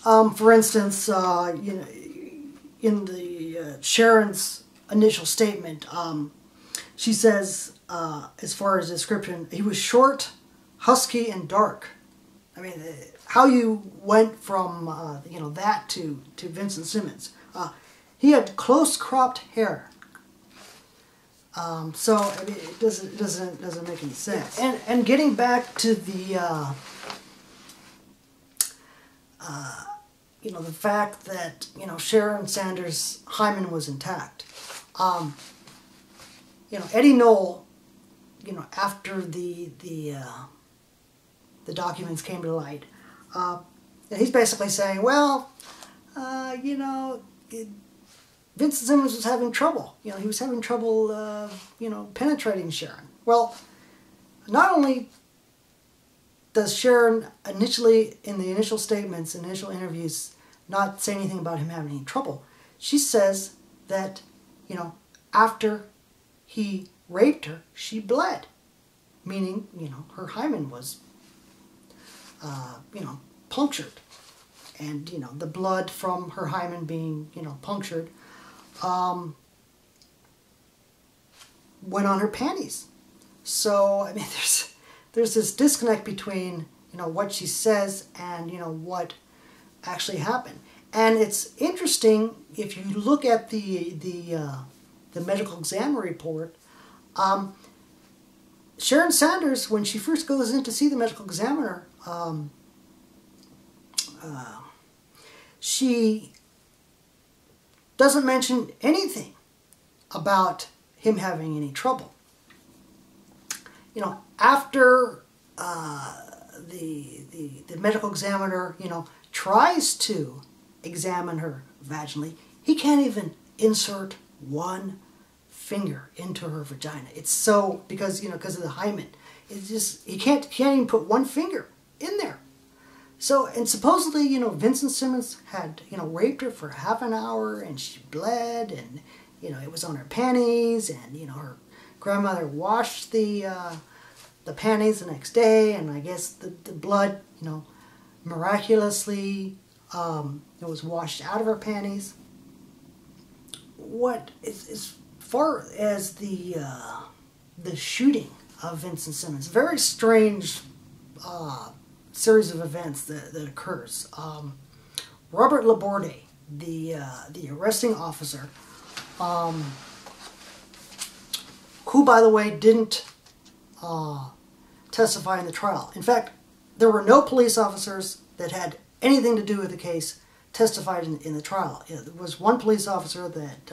For instance, you know, in the Sharon's initial statement, she says, as far as description, he was short, husky, and dark. I mean, how you went from you know, that to Vincent Simmons. He had close cropped hair. So I mean, it doesn't make any sense. And getting back to the you know, the fact that, you know, Sharon Sanders' hymen was intact. You know, Eddie Knoll, you know, after the documents came to light, he's basically saying, well, you know, Vincent Simmons was having trouble. You know, he was having trouble, you know, penetrating Sharon. Well, not only does Sharon initially, in the initial statements, initial interviews, not say anything about him having any trouble, she says that, you know, after he raped her, she bled. Meaning, you know, her hymen was, you know, punctured. And, you know, the blood from her hymen being, you know, punctured, went on her panties. So, I mean, there's this disconnect between, you know, what she says and, you know, what actually happened. And it's interesting, if you look at the medical exam report, Sharon Sanders, when she first goes in to see the medical examiner, she doesn't mention anything about him having any trouble. You know, after the medical examiner, you know, tries to examine her vaginally, he can't even insert one finger into her vagina. It's so, because, you know, because of the hymen, it's just, he can't even put one finger in there. So, and supposedly, you know, Vincent Simmons had, you know, raped her for half an hour, and she bled, and, you know, it was on her panties, and, you know, her grandmother washed the panties the next day, and I guess the blood, you know, miraculously, it was washed out of her panties. What is, as far as the shooting of Vincent Simmons, very strange series of events that occurs. Robert Laborde, the arresting officer, who, by the way, didn't testify in the trial. In fact, there were no police officers that had anything to do with the case testified in the trial. There was one police officer that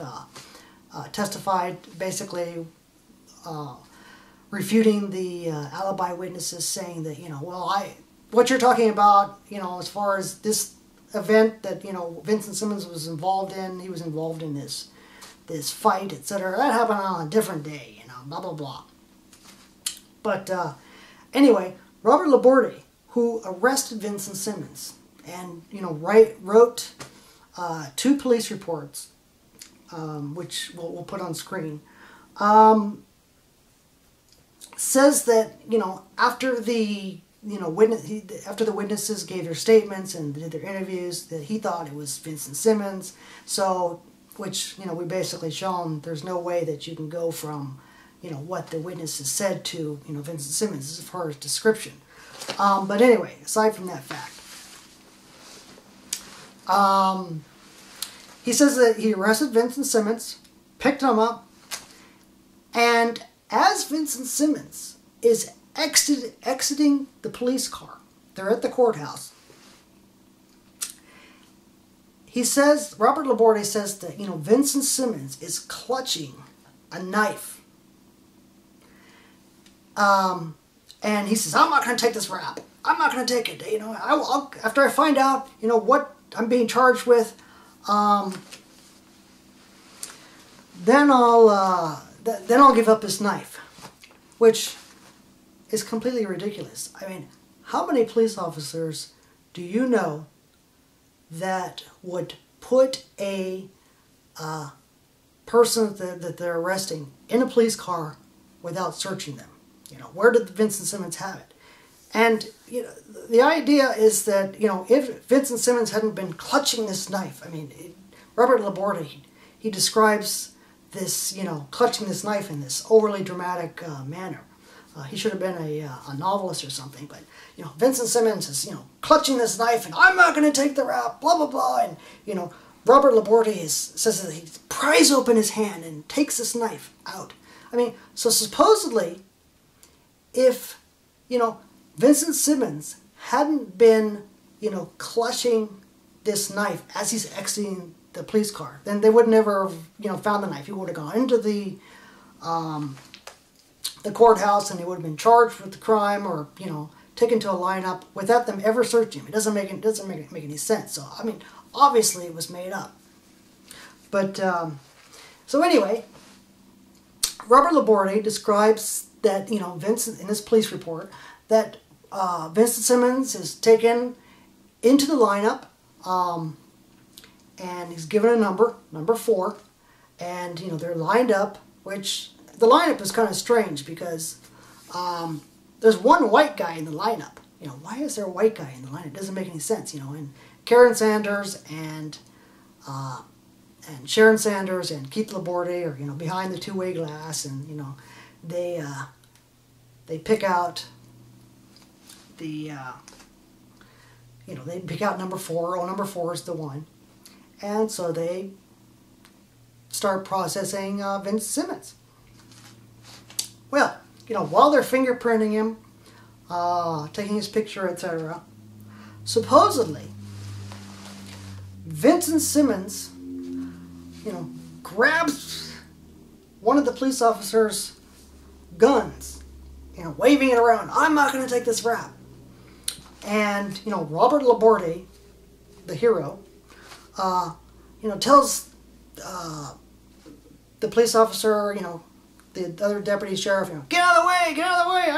testified, basically refuting the alibi witnesses, saying that, you know, well, what you're talking about, you know, as far as this event that, you know, Vincent Simmons was involved in, he was involved in this fight, etc. That happened on a different day, you know, blah, blah, blah. But anyway, Robert Laborde, who arrested Vincent Simmons and, you know, wrote 2 police reports, which we'll put on screen, says that, you know, after the, you know, after the witnesses gave their statements and did their interviews, that he thought it was Vincent Simmons. So, which, you know, we basically shown there's no way that you can go from, you know, what the witnesses said to, you know, Vincent Simmons as far as description. But anyway, aside from that fact, he says that he arrested Vincent Simmons, picked him up, and as Vincent Simmons is exiting the police car, they're at the courthouse, he says, Robert Laborde says that, you know, Vincent Simmons is clutching a knife. And he says, I'm not going to take this rap. I'm not going to take it. You know, I'll, after I find out, you know, what I'm being charged with, then I'll give up this knife, which is completely ridiculous. I mean, how many police officers do you know that would put a person that they're arresting in a police car without searching them? You know, where did Vincent Simmons have it? And you know, the idea is that, you know, if Vincent Simmons hadn't been clutching this knife, I mean, Robert Laborde, he describes this, you know, clutching this knife in this overly dramatic manner. He should have been a novelist or something, but, you know, Vincent Simmons is, you know, clutching this knife, and I'm not going to take the rap, blah, blah, blah, and, you know, Robert Laborde says that he pries open his hand and takes this knife out. I mean, so supposedly, if, you know, Vincent Simmons hadn't been, you know, clutching this knife as he's exiting the police car, then they would never have, you know, found the knife. He would have gone into the courthouse, and he would have been charged with the crime, or, you know, taken to a lineup without them ever searching him. It doesn't make any sense. So I mean, obviously it was made up. But so anyway, Robert Laborde describes that, you know, Vincent, in his police report, that Vincent Simmons is taken into the lineup, and he's given a number 4, and, you know, they're lined up, which the lineup is kind of strange because there's one white guy in the lineup. You know, why is there a white guy in the lineup? It doesn't make any sense, you know. And Karen Sanders and Sharon Sanders and Keith Laborde are, you know, behind the two-way glass, and, you know, they pick out the you know, they pick out number 4. Oh, number 4 is the one, and so they start processing Vincent Simmons. Well, you know, while they're fingerprinting him, taking his picture, etc., supposedly Vincent Simmons, you know, grabs one of the police officers' guns, you know, waving it around. I'm not going to take this rap. And, you know, Robert Laborde, the hero, you know, tells the police officer, you know, the other deputy sheriff, you know, get out of the way, get out of the way.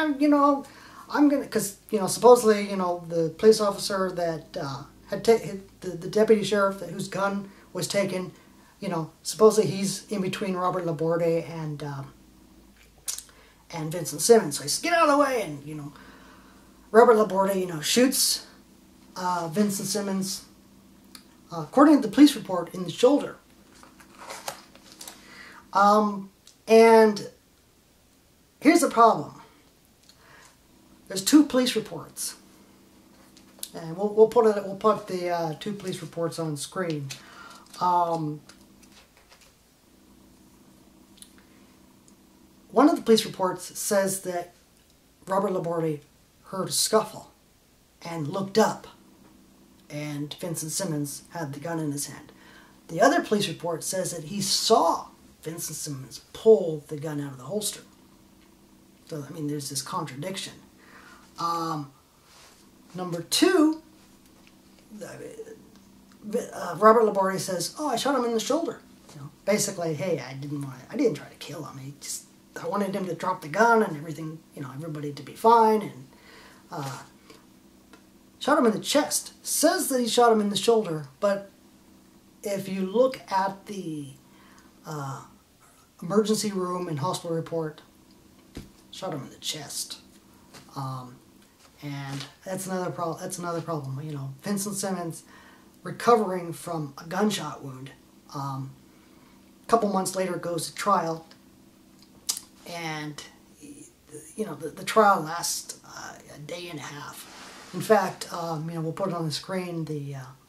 I'm gonna, because, you know, supposedly, you know, the police officer that had the deputy sheriff whose gun was taken, you know, supposedly he's in between Robert Laborde and Vincent Simmons. So he says, get out of the way, and, you know, Robert Laborde, you know, shoots Vincent Simmons, according to the police report, in the shoulder. And here's the problem. There's 2 police reports, and we'll put the 2 police reports on screen. One of the police reports says that Robert Laborde heard a scuffle and looked up, and Vincent Simmons had the gun in his hand. The other police report says that he saw Vincent Simmons pull the gun out of the holster. So, I mean, there's this contradiction. Number 2, Robert Laborde says, "Oh, I shot him in the shoulder." You know, basically, hey, I didn't try to kill him. I wanted him to drop the gun and everything, you know, everybody to be fine, and shot him in the chest. Says that he shot him in the shoulder, but if you look at the emergency room and hospital report, shot him in the chest. And that's another problem. You know, Vincent Simmons recovering from a gunshot wound. A couple months later goes to trial, and, you know, the trial lasts a day and a half. In fact, you know, we'll put it on the screen.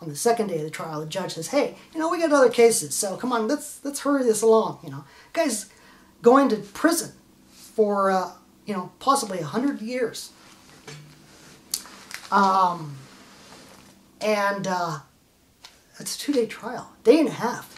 On the second day of the trial, the judge says, "Hey, you know, we got other cases, so come on, let's hurry this along." You know, guy's going to prison for you know, possibly 100 years. And it's a 2-day trial, day and a half.